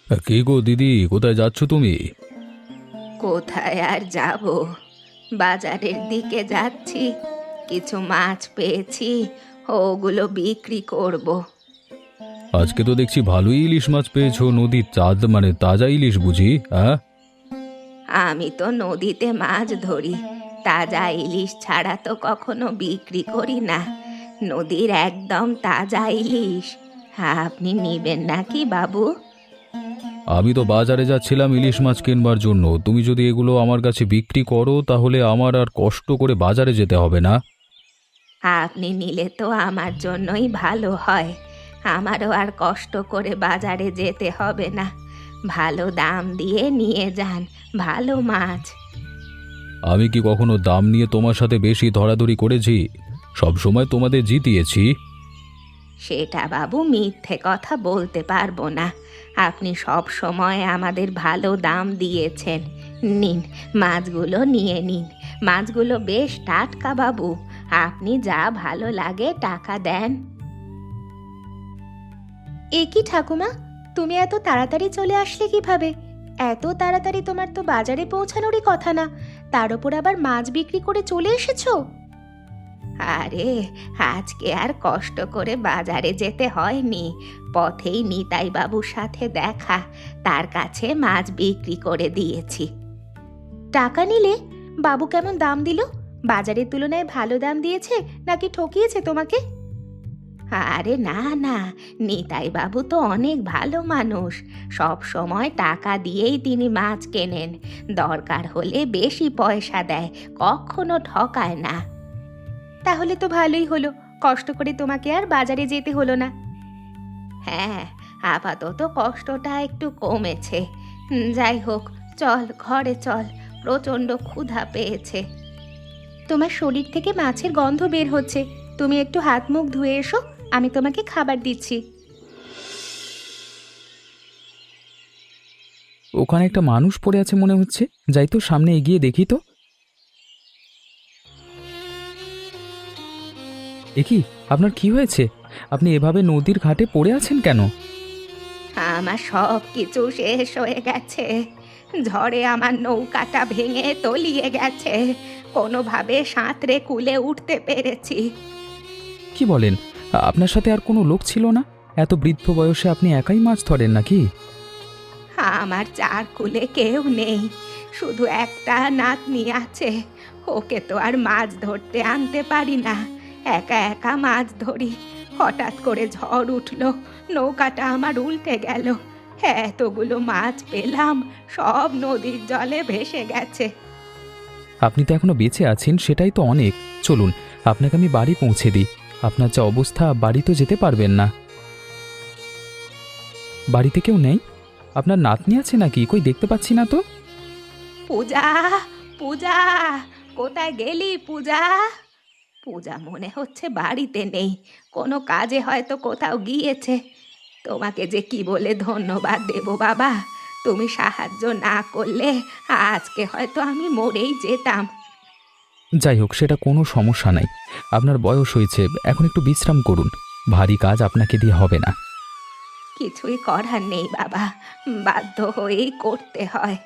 কে গো দিদি, কোথায় যাচ্ছ তুমি? কোথায় আর যাব, বাজারের দিকে যাচ্ছি। কিছু মাছ পেয়েছি, ওগুলো বিক্রি করব। আজকে তো দেখছি ভালোই ইলিশ মাছ পেয়েছো, নদীর চাঁদ মানে তাজা ইলিশ বুঝি? হ্যাঁ। আমি তো নদীতে মাছ ধরি, তাজা ইলিশ ছাড়া তো কখনো বিক্রি করি না। নদীর একদম তাজা ইলিশ। আপনি নেবেন নাকি বাবু? আমি তো বাজারে যাচ্ছিলাম ইলিশ মাছ কিনবার জন্য, তুমি যদি এগুলো আমার কাছে বিক্রি করো তাহলে আমার আর কষ্ট করে বাজারে যেতে হবে না। আপনি নিলে তো আমার জন্যই ভালো হয়। আমারও আর কষ্ট করে বাজারে যেতে হবে না। ভালো দাম দিয়ে নিয়ে যান, ভালো মাছ। আমি কি কখনো দাম নিয়ে তোমার সাথে বেশি ধরাধরি করেছি? সব সময় তোমাদের জিতিয়েছি। সেটা বাবু মিথ্যে কথা বলতে পারবো না। আপনি সব সময় আমাদের ভালো দাম দিয়েছেন। নিন, মাছগুলো নিয়ে নিন। মাছগুলো বেশ টাটকা বাবু। আপনি যা ভালো লাগে টাকা দেন। এ কি ঠাকুমা, তুমি এত তাড়াতাড়ি চলে আসলে কিভাবে? এত তাড়াতাড়ি তোমার তো বাজারে পৌঁছানোরই কথা না, তার উপর আবার মাছ বিক্রি করে চলে এসেছো। আরে, আজকে আর কষ্ট করে বাজারে যেতে হয়নি। পথেই নিতাই বাবুর সাথে দেখা, তার কাছে মাছ বিক্রি করে দিয়েছি। টাকা নিলে? বাবু কেমন দাম দিল? বাজারের তুলনায় ভালো দাম দিয়েছে নাকি ঠকিয়েছে তোমাকে? আরে না না, নিতাই বাবু তো অনেক ভালো মানুষ। সব সময় টাকা দিয়েই তিনি মাছ কেনেন। দরকার হলে বেশি পয়সা দেয়, কখনো ঠকায় না। তাহলে তো ভালোই হলো, কষ্ট করে তোমাকে আর বাজারে যেতে হলো না। হ্যাঁ, আপাতত কষ্টটা একটু কমেছে। যাই হোক, চল ঘরে চল, প্রচণ্ড ক্ষুধা পেয়েছে। তোমার শরীর থেকে মাছের গন্ধ বের হচ্ছে, তুমি একটু হাত মুখ ধুয়ে এসো, আমি তোমাকে খাবার দিচ্ছি। ওখানে একটা মানুষ পড়ে আছে মনে হচ্ছে, যাই তো সামনে এগিয়ে দেখি তো। এ কি, আপনার কি হয়েছে? আপনি এভাবে নদীর ঘাটে পড়ে আছেন কেন? আমার সব কিছু শেষ হয়ে গেছে। ঝড়ে আমার নৌকাটা ভেঙে তলিয়ে গেছে। কোনোভাবে সাঁতরে কুলে উঠতে পেরেছি। কি বলেন? আপনার সাথে আর কোনো লোক ছিল না? এত বৃদ্ধ বয়সে আপনি একাই মাছ ধরেন নাকি? আমার চার কুলে কেউ নেই, শুধু একটা নাতনি আছে। ওকে তো আর মাছ ধরতে আনতে পারি না, একা একা মাছ ধরি। হঠাৎ করে ঝড় উঠলো, নৌকাটা আমার উল্টে গেল। এতগুলো মাছ পেলাম, সব নদীর জলে ভেসে গেছে। আপনি তো এখনো বেঁচে আছেন, সেটাই তো অনেক। চলুন, আপনাকে আমি বাড়ি পৌঁছে দিই। আপনার যা অবস্থা, বাড়ি তো যেতে পারবেন না। বাড়িতে কেউ নেই? আপনার নাতনি আছে নাকি? কই দেখতে পাচ্ছি না তো। পূজা, পূজা, কোথায় গেলি পূজা? পূজা মনে হচ্ছে বাড়িতে নেই, কোনো কাজে হয়তো কোথাও গিয়েছে। তোমাকে যে কি বলে ধন্যবাদ দেব বাবা, তুমি সাহায্য না করলে আজকে হয়তো আমি মরেই যেতাম। যাই হোক, সেটা কোনো সমস্যা নাই। আপনার বয়স হয়েছে, এখন একটু বিশ্রাম করুন। ভারী কাজ আপনাকে দিয়ে হবে না। কিছুই করার নেই বাবা, বাধ্য হয়েই করতে হয়।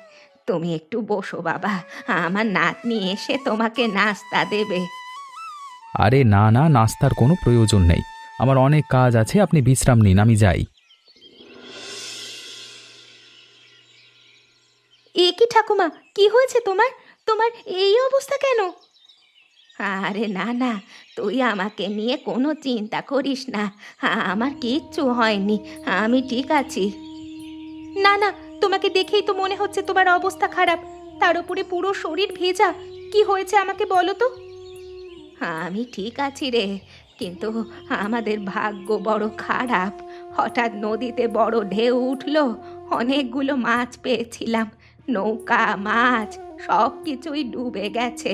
তুমি একটু বসো বাবা, আমার নাতনি এসে তোমাকে নাস্তা দেবে। আরে না না, নাস্তার কোনো প্রয়োজন নেই। আমার অনেক কাজ আছে, আপনি বিশ্রাম নিন, আমি যাই। এ কি ঠাকুমা, কি হয়েছে তোমার? তোমার এই অবস্থা কেন? আরে না না, তুই আমাকে নিয়ে কোনো চিন্তা করিস না। আমার কিচ্ছু হয়নি, আমি ঠিক আছি। না না, তোমাকে দেখেই তো মনে হচ্ছে তোমার অবস্থা খারাপ, তার উপরে পুরো শরীর ভেজা। কি হয়েছে আমাকে বলো তো। আমি ঠিক আছি রে, কিন্তু আমাদের ভাগ্য বড় খারাপ। হঠাৎ নদীতে বড় ঢেউ উঠলো, অনেকগুলো মাছ পেয়েছিলাম। নৌকা, মাছ সব কিছুই ডুবে গেছে।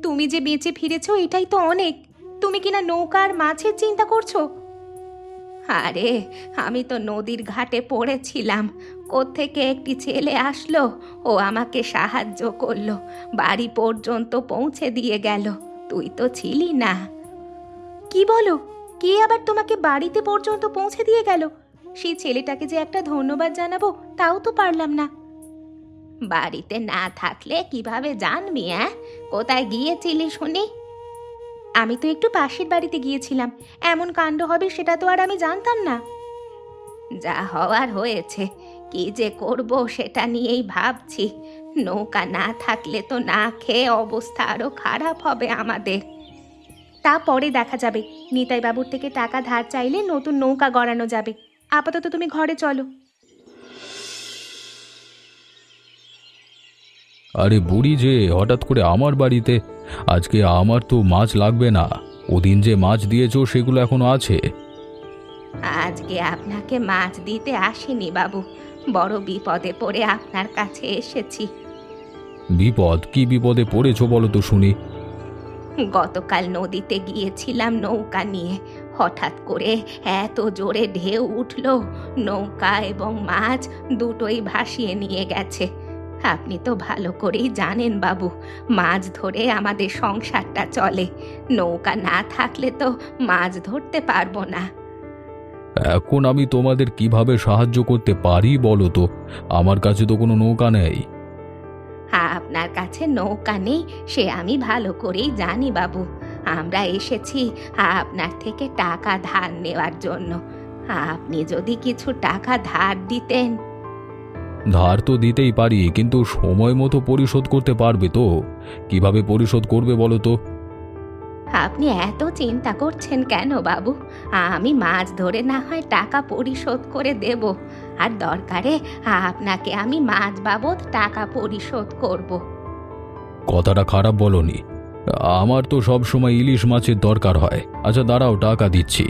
তুমি যে বেঁচে ফিরেছো এটাই তো অনেক। তুমি কিনা নৌকা আর মাছের চিন্তা করছো? আরে, আমি তো নদীর ঘাটে পড়েছিলাম, কোত্থেকে একটি ছেলে আসলো, ও আমাকে সাহায্য করলো, বাড়ি পর্যন্ত পৌঁছে দিয়ে গেল। তুই তো ছিলি না। কি বলো? কে আবার তোমাকে বাড়িতে পর্যন্ত পৌঁছে দিয়ে গেল? সেই ছেলেটাকে যে একটা ধন্যবাদ জানাবো তাও তো পারলাম না। বাড়িতে না থাকলে কিভাবে জানবি? কোথায় গিয়েছিলি শুনি? আমি তো একটু পাশের বাড়িতে গিয়েছিলাম, এমন কাণ্ড হবে সেটা তো আর আমি জানতাম না। যা হওয়ার হয়েছে, কি যে করব সেটা নিয়েই ভাবছি। নৌকা না থাকলে তো না খেয়ে অবস্থা আরো খারাপ হবে আমাদের। তা পরে দেখা যাবে, নিতাই বাবুর থেকে টাকা ধার চাইলে নতুন নৌকা গড়ানো যাবে। আপাতত তুমি ঘরে চলো। আরে বুড়ি যে হঠাৎ করে আমার বাড়িতে, আজকে আমার তো মাছ লাগবে না। ওদিন যে মাছ দিয়েছো সেগুলো এখনো আছে। আজকে আপনাকে মাছ দিতে আসিনি বাবু, বড় বিপদে পড়ে আপনার কাছে এসেছি। বিপদ? কি বিপদে পড়েছো বলো তো শুনি। গতকাল নদীতে গিয়েছিলাম নৌকা নিয়ে, হঠাৎ করে এত জোরে ঢেউ উঠল, নৌকা এবং মাছ দুটোই ভাসিয়ে নিয়ে গেছে। আপনি তো ভালো করেই জানেন বাবু, মাছ ধরে আমাদের সংসারটা চলে। নৌকা না থাকলে তো মাছ ধরতে পারবো না। এখন আমি তোমাদের কিভাবে সাহায্য করতে পারি বলো তো? আমার কাছে তো কোনো নৌকা নেই। আপনার কাছে নৌকা নেই সে আমি ভালো করেই জানি বাবু। আমরা এসেছি আপনার থেকে টাকা ধার নেওয়ার জন্য। আপনি যদি কিছু টাকা ধার দিতেন। ধার তো দিতেই পারি, কিন্তু সময় মতো পরিশোধ করতে পারবে তো? কিভাবে পরিশোধ করবে বলো তো? আপনি এত চিন্তা করছেন কেন বাবু? আমি মাছ ধরে না হয় টাকা পরিশোধ করে দেব, আর দরকারে আপনাকে আমি মাছ বাবদ টাকা পরিশোধ করব। কথাটা খারাপ বলনি। আমার তো সব সময় ইলিশ মাছের দরকার হয়। আচ্ছা দাঁড়াও, টাকা দিচ্ছি।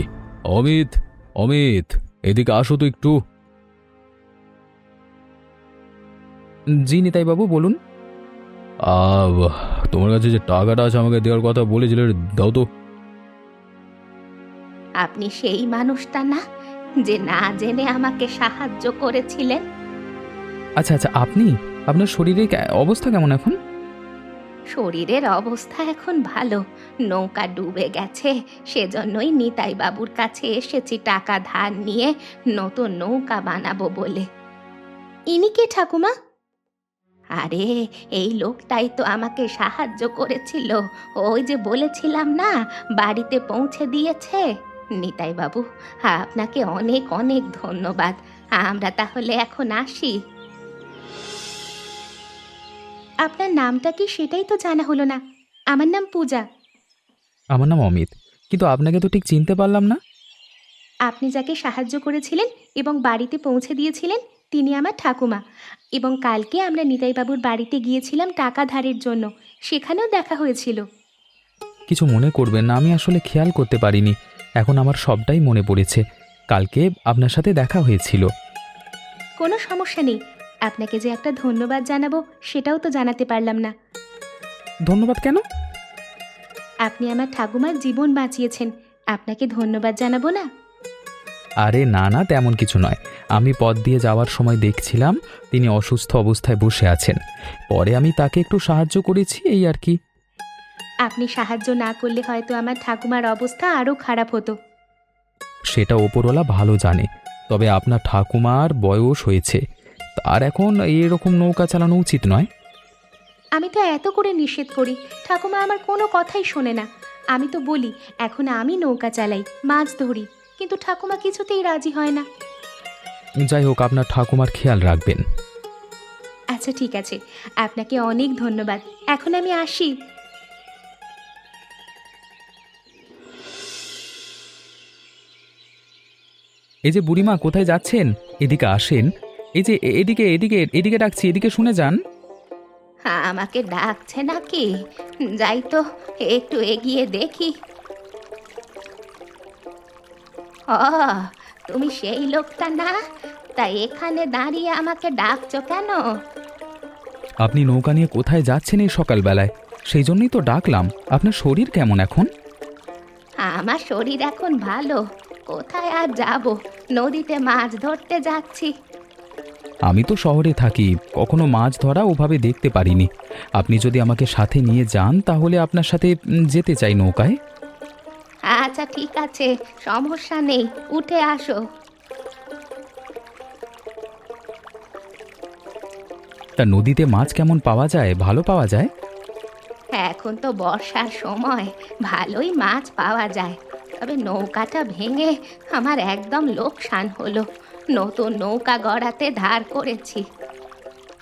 অমিত, অমিত, এদিকে আসো তো একটু। জি নিতাই বাবু, বলুন। আহ, তোমার কাছে যে টাকাটা আছে আমাকে দেওয়ার কথা বলেছিলে, দাও তো। আপনি সেই মানুষটা না যে না জেনে আমাকে সাহায্য করেছিলেন? আচ্ছা আচ্ছা, আপনি, আপনার শরীরের অবস্থা কেমন এখন? শরীরের অবস্থা এখন ভালো। নৌকা ডুবে গেছে, সেজন্যই নিতাই বাবুর কাছে এসেছি টাকা ধার নিয়ে নতুন নৌকা বানাবো বলে। ইনি কে ঠাকুমা? আরে এই লোকটাই তো আমাকে সাহায্য করেছিল, ওই যে বলেছিলাম না, বাড়িতে পৌঁছে দিয়েছে। নিতাই বাবু, আপনাকে অনেক অনেক ধন্যবাদ। আমরা তাহলে এখন আসি। আপনার নামটা কি সেটাই তো জানা হলো না। আমার নাম পূজা। আমার নাম অমিত, কিন্তু আপনাকে তো ঠিক চিনতে পারলাম না। আপনি যাকে সাহায্য করেছিলেন এবং বাড়িতে পৌঁছে দিয়েছিলেন তিনি আমার ঠাকুমা। এবং কালকে আমরা নিতাইবাবুর বাড়িতে গিয়েছিলাম টাকা ধারের জন্য, সেখানেও দেখা হয়েছিল। কিছু মনে করবেন না, আমি আসলে খেয়াল করতে পারিনি। এখন আমার সবটাই মনে পড়েছে। কালকে আপনার সাথে দেখা হয়েছিল। কোনো সমস্যা নেই, আপনাকে যে একটা ধন্যবাদ জানাবো সেটাও তো জানাতে পারলাম না। ধন্যবাদ কেন? আপনি আমার ঠাকুমার জীবন বাঁচিয়েছেন, আপনাকে ধন্যবাদ জানাবো না? আরে না না, তেমন কিছু নয়। আমি পথ দিয়ে যাওয়ার সময় দেখছিলাম তিনি অসুস্থ অবস্থায় বসে আছেন। পরে আমি তাকে একটু সাহায্য করেছি, এই আর কি। আপনি সাহায্য না করলে হয়তো আমার ঠাকুমার অবস্থা আরও খারাপ হতো। সেটা ওপরওয়ালা ভালো জানে। তবে আপনার ঠাকুমার বয়স হয়েছে, তার এখন এরকম নৌকা চালানো উচিত নয়। আমি তো এত করে নিষেধ করি, ঠাকুমা আমার কোনো কথাই শোনে না। আমি তো বলি এখন আমি নৌকা চালাই, মাছ ধরি, কিন্তু ঠাকুমা কিছুতেই রাজি হয় না। যাই হোক, আপনার ঠাকুমার খেয়াল রাখবেন। আচ্ছা ঠিক আছে, আপনাকে অনেক ধন্যবাদ। এখন আমি আসি। এই যে বুড়িমা, কোথায় যাচ্ছেন? এদিকে আসেন। এই যে এদিকে এদিকে এদিকে ডাকছি, এদিকে শুনে যান। আমাকে ডাকছে নাকি? যাই তো, একটু এগিয়ে দেখি। ও, তুমি সেই লোকটা না? তা এখানে দাঁড়িয়ে আমাকে ডাকছো কেন? আপনি নৌকা নিয়ে কোথায় যাচ্ছেন এই সকালবেলায়? সেই জন্যই তো ডাকলাম। আপনার শরীর কেমন এখন? আমার শরীর এখন ভালো, কোথায় আর যাব, নদীতে মাছ ধরতে যাচ্ছি। আমি তো শহরে থাকি, কখনো মাছ ধরা ওভাবে দেখতে পারিনি। আপনি যদি আমাকে সাথে নিয়ে যান তাহলে আপনার সাথে যেতে চাই নৌকায়। আচ্ছা ঠিক আছে, সমস্যা নেই, উঠে আসো। তা নদীতে মাছ কেমন পাওয়া যায়, ভালো পাওয়া যায়? এখন তো বর্ষার সময়, ভালোই মাছ পাওয়া যায়। তবে নৌকাটা ভেঙে আমার একদম লোকসান হলো। নতুন নৌকা গড়াতে ধার করেছি।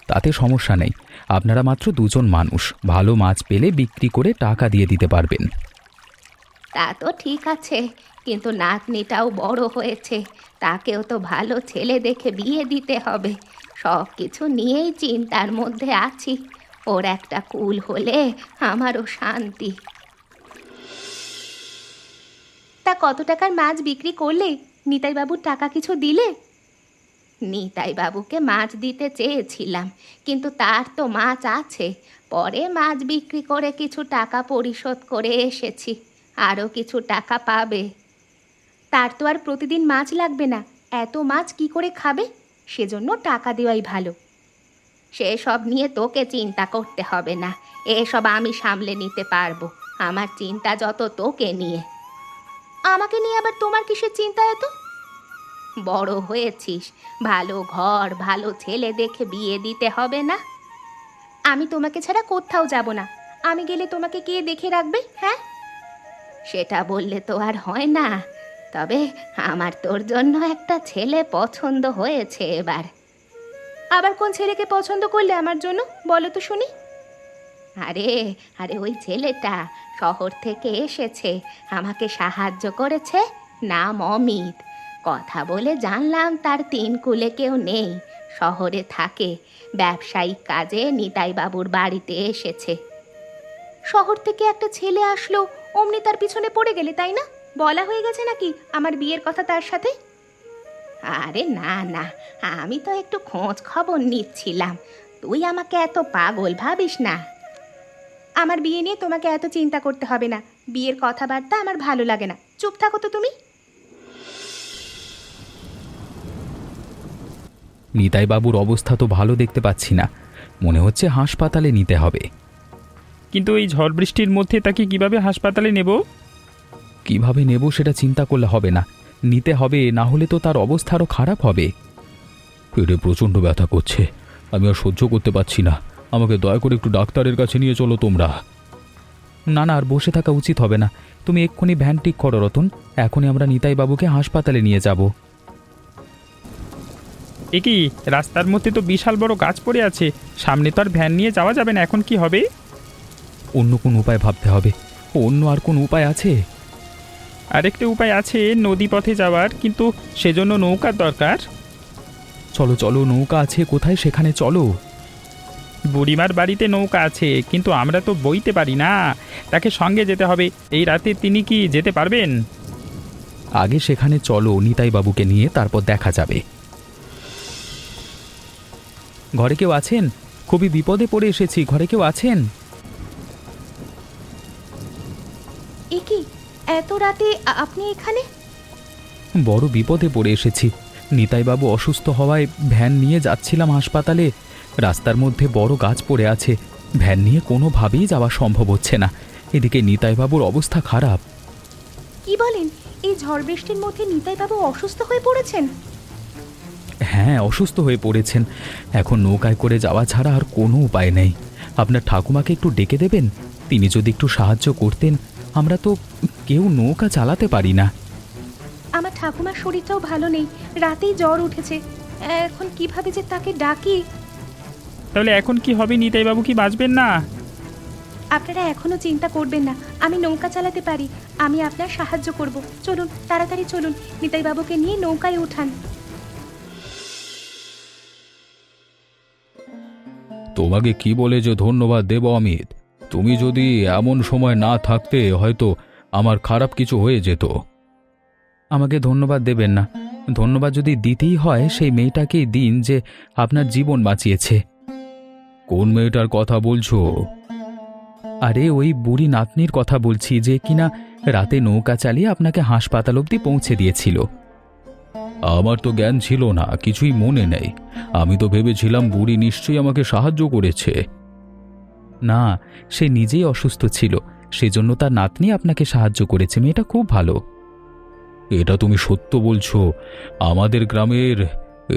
তাতে সমস্যা নেই, আপনারা মাত্র দুজন মানুষ, ভালো মাছ পেলে বিক্রি করে টাকা দিয়ে দিতে পারবেন। তা তো ঠিক আছে, কিন্তু নাতনিটাও বড় হয়েছে, তাকেও তো ভালো ছেলে দেখে বিয়ে দিতে হবে। সব কিছু নিয়েই চিন্তার মধ্যে আছি। ওর একটা কুল হলে আমারও শান্তি। তা কত টাকার মাছ বিক্রি করলে? নিতাই বাবুর টাকা কিছু দিলে? নিতাই বাবুকে মাছ দিতে চেয়েছিলাম, কিন্তু তার তো মাছ আছে। পরে মাছ বিক্রি করে কিছু টাকা পরিশোধ করে এসেছি। আরও কিছু টাকা পাবে। তার তো আর প্রতিদিন মাছ লাগবে না, এত মাছ কি করে খাবে? সেজন্য টাকা দেওয়াই ভালো। সেসব নিয়ে তোকে চিন্তা করতে হবে না, এসব আমি সামলে নিতে পারবো। আমার চিন্তা যত তোকে নিয়ে। আমাকে নিয়ে আবার তোমার কিসের চিন্তা এত? বড় হয়েছিস, ভালো ঘর, ভালো ছেলে দেখে বিয়ে দিতে হবে না? আমি তোমাকে ছাড়া কোথাও যাব না। আমি গেলে তোমাকে কে দেখে রাখবে? হ্যাঁ, সেটা বললে তো আর হয় না। তবে আমার তোর জন্য একটা ছেলে পছন্দ হয়েছে এবার। আবার কোন ছেলেকে পছন্দ করলে আমার জন্য, বলো তো শুনি। আরে আরে ওই ছেলেটা শহর থেকে এসেছে, আমাকে সাহায্য করেছে, নাম অমিত। কথা বলে জানলাম তার তিন কুলে কেউ নেই, শহরে থাকে, ব্যবসায়িক কাজে নিতাই বাবুর বাড়িতে এসেছে। শহর থেকে একটা ছেলে আসলো, অমনি তার পিছনে পড়ে গেলে, তাই না? বলা হয়ে গেছে নাকি আমার বিয়ের কথা তার সাথে? আরে না না, আমি তো একটু খোঁজ খবর নিচ্ছিলাম। তুই আমাকে এত পাগল ভাবিস না। আমার বিয়ে নিয়ে তোমাকে এত চিন্তা করতে হবে না। বিয়ের কথাবার্তা আমার ভালো লাগে না। চুপ থাকো তো তুমি। নিতাই বাবুর অবস্থা তো ভালো দেখতে পাচ্ছি না, মনে হচ্ছে হাসপাতালে নিতে হবে। কিন্তু এই ঝড় বৃষ্টির মধ্যে তাকে কিভাবে হাসপাতালে নেব? কিভাবে নেব সেটা চিন্তা করলে হবে না, নিতে হবে, না হলে তো তার অবস্থা আরও খারাপ হবে। পেটে প্রচণ্ড ব্যথা করছে, আমি আর সহ্য করতে পারছি না। আমাকে দয়া করে একটু ডাক্তারের কাছে নিয়ে চলো তোমরা। না না, আর বসে থাকা উচিত হবে না। তুমি এক্ষুনি ভ্যান ঠিক করো রতন, এখনই আমরা নিতাই বাবুকে হাসপাতালে নিয়ে যাব। এ কি, রাস্তার মধ্যে তো বিশাল বড় গাছ পড়ে আছে, সামনে তো আর ভ্যান নিয়ে যাওয়া যাবে না, এখন কি হবে? অন্য কোন উপায় ভাবতে হবে। অন্য আর কোন উপায় আছে? আরেকটা উপায় আছে নদী পথে যাওয়ার, কিন্তু সেজন্য নৌকার দরকার। চলো চলো, নৌকা আছে কোথায়, সেখানে চলো। বুড়িমার বাড়িতে নৌকা আছে, কিন্তু আমরা তো বইতে পারি না, তাকে সঙ্গে যেতে হবে। এই রাতে তিনি কি যেতে পারবেন? আগে সেখানে চলো, নিতাই বাবুকে নিয়ে তারপর দেখা যাবে। ঘরে কেউ আছেন? খুবই বিপদে পড়ে এসেছি, ঘরে কেউ আছেন? এ কি, এত রাতে আপনি এখানে? বড় বিপদে পড়ে এসেছি। নিতাইবাবু অসুস্থ হওয়ায় ভ্যান নিয়ে যাচ্ছিলাম হাসপাতালে। রাস্তার মধ্যে বড় গাছ পড়ে আছে, ভ্যান নিয়ে কোনোভাবেই যাওয়া সম্ভব হচ্ছে না। এদিকে নিতাইবাবুর অবস্থা খারাপ। কি বলেন, এই ঝড় বৃষ্টির মধ্যে নিতাই বাবু অসুস্থ হয়ে পড়েছেন? হ্যাঁ, অসুস্থ হয়ে পড়েছেন। এখন নৌকায় করে যাওয়া ছাড়া আর কোনো উপায় নেই। আপনার ঠাকুমাকে একটু ডেকে দেবেন, তিনি যদি একটু সাহায্য করতেন। আমরা তো কেউ নৌকা চালাতে পারি না। আমার ঠাকুমার শরীরটাও ভালো নেই, রাতেই জ্বর উঠেছে। এখন কিভাবে যে তাকে ডাকি? তাহলে এখন কি হবে? নিতাইবাবু কি বাঁচবেন না? আপনারা এখনো চিন্তা করবেন না, আমি নৌকা চালাতে পারি, আমি আপনার সাহায্য করব। চলুন তাড়াতাড়ি চলুন, নিতাই বাবুকে নিয়ে নৌকায় উঠান। তোমাকে কি বলে যে ধন্যবাদ দেব অমিত? তুমি যদি এমন সময় না থাকতে হয়তো আমার খারাপ কিছু হয়ে যেত। আমাকে ধন্যবাদ দেবেন না, ধন্যবাদ যদি দিতেই হয় সেই মেয়েটাকেই দিন যে আপনার জীবন বাঁচিয়েছে। কোন মেয়েটার কথা বলছো? আরে ওই বুড়ি নাতনির কথা বলছি, যে কিনা রাতে নৌকা চালিয়ে আপনাকে হাসপাতাল অবধি পৌঁছে দিয়েছিল। আমার তো জ্ঞান ছিল না, কিছুই মনে নেই। আমি তো ভেবেছিলাম বুড়ি নিশ্চয়ই আমাকে সাহায্য করেছে। না, সে নিজেই অসুস্থ ছিল, সেজন্য তার নাতনি আপনাকে সাহায্য করেছে। মেয়েটা খুব ভালো। এটা তুমি সত্য বলছো? আমাদের গ্রামের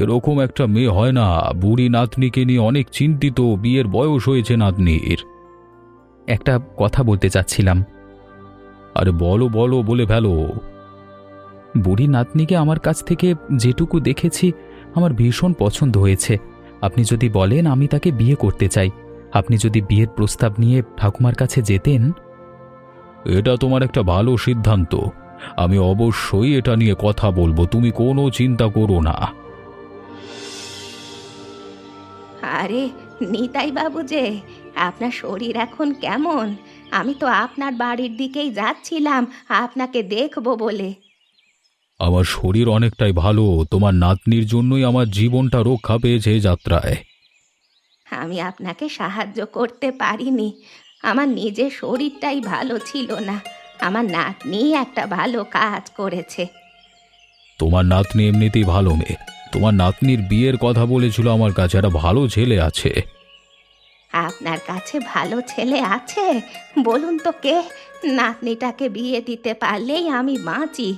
এরকম একটা মেয়ে হয় না। বুড়ি নাতনিকে নিয়ে অনেক চিন্তিত, বিয়ের বয়স হয়েছে নাতনির। একটা কথা বলতে চাচ্ছিলাম। আরে বলো বলো, বলে ফেলো। বুড়ি নাতনিকে আমার কাছ থেকে যেটুকু দেখেছি আমার ভীষণ পছন্দ হয়েছে। আপনি যদি বলেন আমি তাকে বিয়ে করতে চাই, আপনি যদি বিয়ের প্রস্তাব নিয়ে ঠাকুমার কাছে যেতেন। এটা তোমার একটা ভালো সিদ্ধান্ত। আমি অবশ্যই এটা নিয়ে কথা বলবো, তুমি কোনো চিন্তা করো না। আরে নিতাই বাবু যে, আপনার শরীর এখন কেমন? আমি তো আপনার বাড়ির দিকেই যাচ্ছিলাম আপনাকে দেখবো বলে। আমার শরীর অনেকটাই ভালো, তোমার নাতনির জন্যই আমার জীবনটা রক্ষা পেয়েছে এই যাত্রায়। আমি আপনাকে সাহায্য করতে পারিনি, আমার নিজের শরীরটাই ভালো ছিল না। আমার নাতনি একটা ভালো কাজ করেছে। তোমার নাতনি এমনিতেই ভালো মেয়ে। তোমার নাতনির বিয়ের কথা বলেছিল আমার কাছে, একটা ভালো ছেলে আছে। আপনার কাছে ভালো ছেলে আছে? বলুন তো কে? নাতনিটাকে বিয়ে দিতে পারলেই আমি বাঁচি।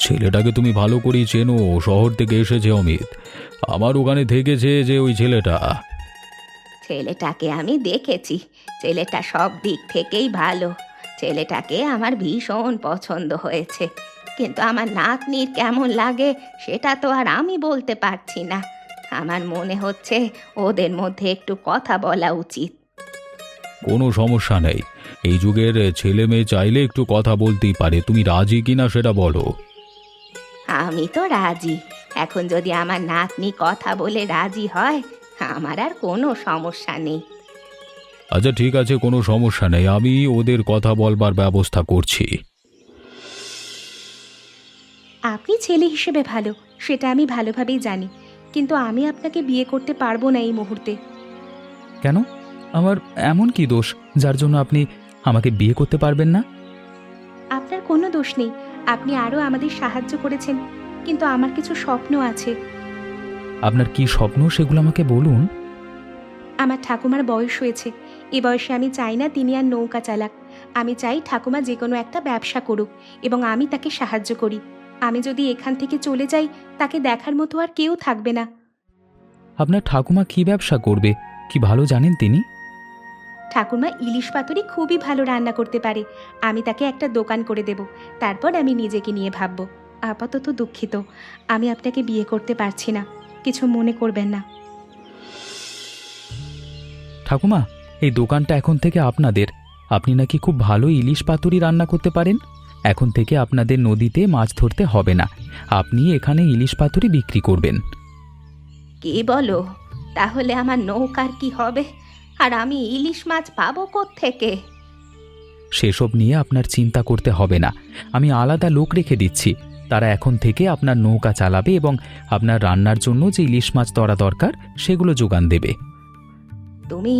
ছেলেটাকে তুমি ভালো করেই চেনো, শহর থেকে এসেছে অমিত। আমার ওখানে থেকেছে যে ওই ছেলেটা। ছেলেটাকে আমি দেখেছি, ছেলেটা সব দিক থেকেই ভালো। ছেলেটাকে আমার ভীষণ পছন্দ হয়েছে, কিন্তু আমার নাতনির কেমন লাগে সেটা তো আর আমি বলতে পারছি না। আমার মনে হচ্ছে ওদের মধ্যে একটু কথা বলা উচিত। কোনো সমস্যা নেই, এই যুগের ছেলে মেয়ে চাইলে একটু কথা বলতেই পারে। তুমি রাজি কিনা সেটা বলো। আমি তো রাজি। এখন যদি আমার নাতনি কথা বলে রাজি হয়, আমার আর কোনো সমস্যা নেই। আচ্ছা ঠিক আছে, কোনো সমস্যা নেই, আমি ওদের কথা বলবার ব্যবস্থা করছি। আপনি ছেলে হিসেবে ভালো, সেটা আমি ভালোভাবেই জানি, কিন্তু আমি আপনাকে বিয়ে করতে পারবো না এই মুহূর্তে। কেন? আমার এমন কি দোষ যার জন্য আপনি আমাকে বিয়ে করতে পারবেন না? আপনার কোনো দোষ নেই, আপনি আরও আমাদের সাহায্য করেছেন, কিন্তু আমার কিছু স্বপ্ন আছে। আপনার কি স্বপ্ন সেগুলো আমাকে বলুন। আমার ঠাকুমার বয়স হয়েছে, এ বয়সে আমি চাই না তিনি আর নৌকা চালাক। আমি চাই ঠাকুমা যে কোনো একটা ব্যবসা করুক এবং আমি তাকে সাহায্য করি। আমি যদি এখান থেকে চলে যাই, তাকে দেখার মতো আর কেউ থাকবে না। আপনার ঠাকুমা কি ব্যবসা করবে, কি ভালো জানেন তিনি? ঠাকুমা ইলিশ পাতুরি খুবই ভালো রান্না করতে পারে, আমি তাকে একটা দোকান করে দেব, তারপর আমি নিজেকে নিয়ে ভাববো। আপাতত দুঃখিত, আমি আপনাকে বিয়ে করতে পারছি না, কিছু মনে করবেন না। ঠাকুমা, এই দোকানটা এখন থেকে আপনাদের। আপনি নাকি খুব ভালো ইলিশ পাতুরি রান্না করতে পারেন। এখন থেকে আপনাদের নদীতে মাছ ধরতে হবে না, আপনি এখানে ইলিশ পাতুরি বিক্রি করবেন। কি বলো? তাহলে আমার নৌকার কি হবে? আর আমি ইলিশ মাছ পাবো কোত্থেকে? সেসব নিয়ে আপনার চিন্তা করতে হবে না, আমি আলাদা লোক রেখে দিচ্ছি। তারা এখন থেকে আপনার নৌকা চালাবে এবং আপনার রান্নার জন্য যে ইলিশ মাছ ধরা দরকার সেগুলো যোগান দেবে। তুমি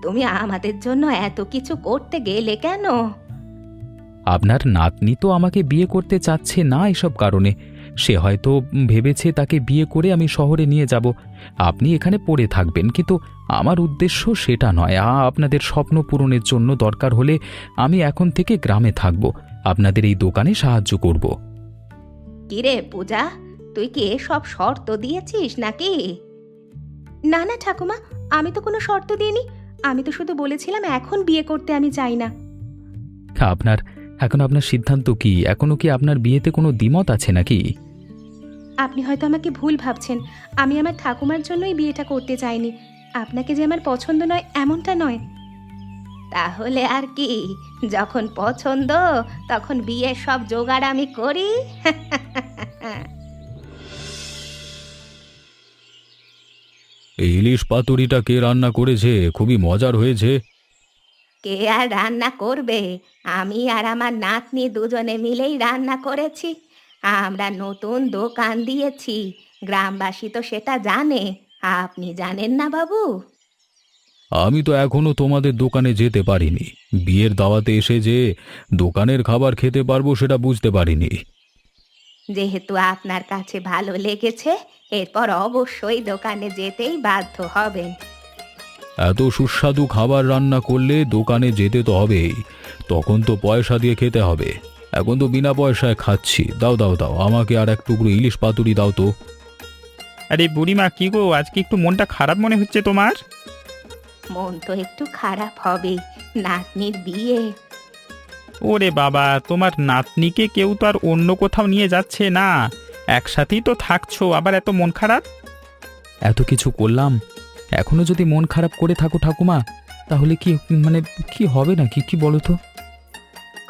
তুমি আমাদের জন্য এত কিছু করতে গেলে কেন? আপনার নাতনি তো আমাকে বিয়ে করতে চাচ্ছে না এসব কারণে। সে হয়তো ভেবেছে তাকে বিয়ে করে আমি শহরে নিয়ে যাব, আপনি এখানে পড়ে থাকবেন, কিন্তু আমার উদ্দেশ্য সেটা নয়। আপনাদের স্বপ্ন পূরণের জন্য দরকার হলে আমি এখন থেকে গ্রামে থাকব, আপনাদের এই দোকানে সাহায্য করব। কিরে পূজা, তুই কি এসব শর্ত দিয়েছিস নাকি? না না ঠাকুমা, আমি তো কোনো শর্ত দিইনি, আমি তো শুধু বলেছিলাম এখন বিয়ে করতে আমি চাই না। আপনার সিদ্ধান্ত কি? এখনো কি আপনার বিয়েতে কোনো দ্বিমত আছে নাকি? আপনি হয়তো আমাকে ভুল ভাবছেন, আমি আমার ঠাকুমার জন্যই বিয়েটা করতে চাইনি, আপনাকে যে আমার পছন্দ নয় এমনটা নয়। তাহলে আর কি, যখন পছন্দ তখন বিয়ের সব জোগাড় আমি করি। এই ইলিশ পাতুরিটা কে রান্না করেছে? খুবই মজার হয়েছে। কে আর রান্না করবে? আমি আর আমার নাতনি দুজনে মিলেই রান্না করেছি। আমরা নতুন দোকান দিয়েছি, গ্রামবাসী তো সেটা জানে, আপনি জানেন না বাবু? আমি তো এখনো তোমাদের দোকানে যেতে পারিনি, বিয়ের দাওয়াতে এসে যে দোকানের খাবার খেতে পারবো সেটা বুঝতে পারিনি। যেহেতু আপনার কাছে ভালো লেগেছে, এরপর অবশ্যই দোকানে যেতেই বাধ্য হবেন। এত সুস্বাদু খাবার রান্না করলে দোকানে যেতে তো হবেই, তখন তো পয়সা দিয়ে খেতে হবে। এখন তো বিনা পয়সায় খাচ্ছি। দাও দাও দাও, আমাকে আর এক টুকরো ইলিশ পাতুরি দাও তো। আরে বুড়িমা, কি গো, আজকে একটু মনটা খারাপ মনে হচ্ছে তোমার? মন তো একটু খারাপ হবে, নাতনির বিয়ে। ওরে বাবা, তোমার নাতনিকে কেউ তো আর অন্য কোথাও নিয়ে যাচ্ছে না, একসাথেই তো থাকছো, আবার এত মন খারাপ? এত কিছু করলাম, এখনো যদি মন খারাপ করে থাকো ঠাকুমা, তাহলে কি মানে কি হবে নাকি, কি বলো তো?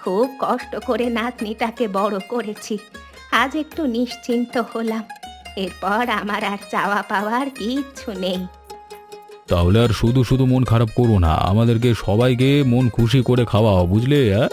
খুব কষ্ট করে নাতনিটাকে বড় করেছি, আজ একটু নিশ্চিন্ত হলাম। এরপর আমার আর চাওয়া পাওয়ার কিচ্ছু নেই। তাহলে আর শুধু শুধু মন খারাপ করো না, আমাদেরকে সবাইকে মন খুশি করে খাওয়াও, বুঝলে? হ্যাঁ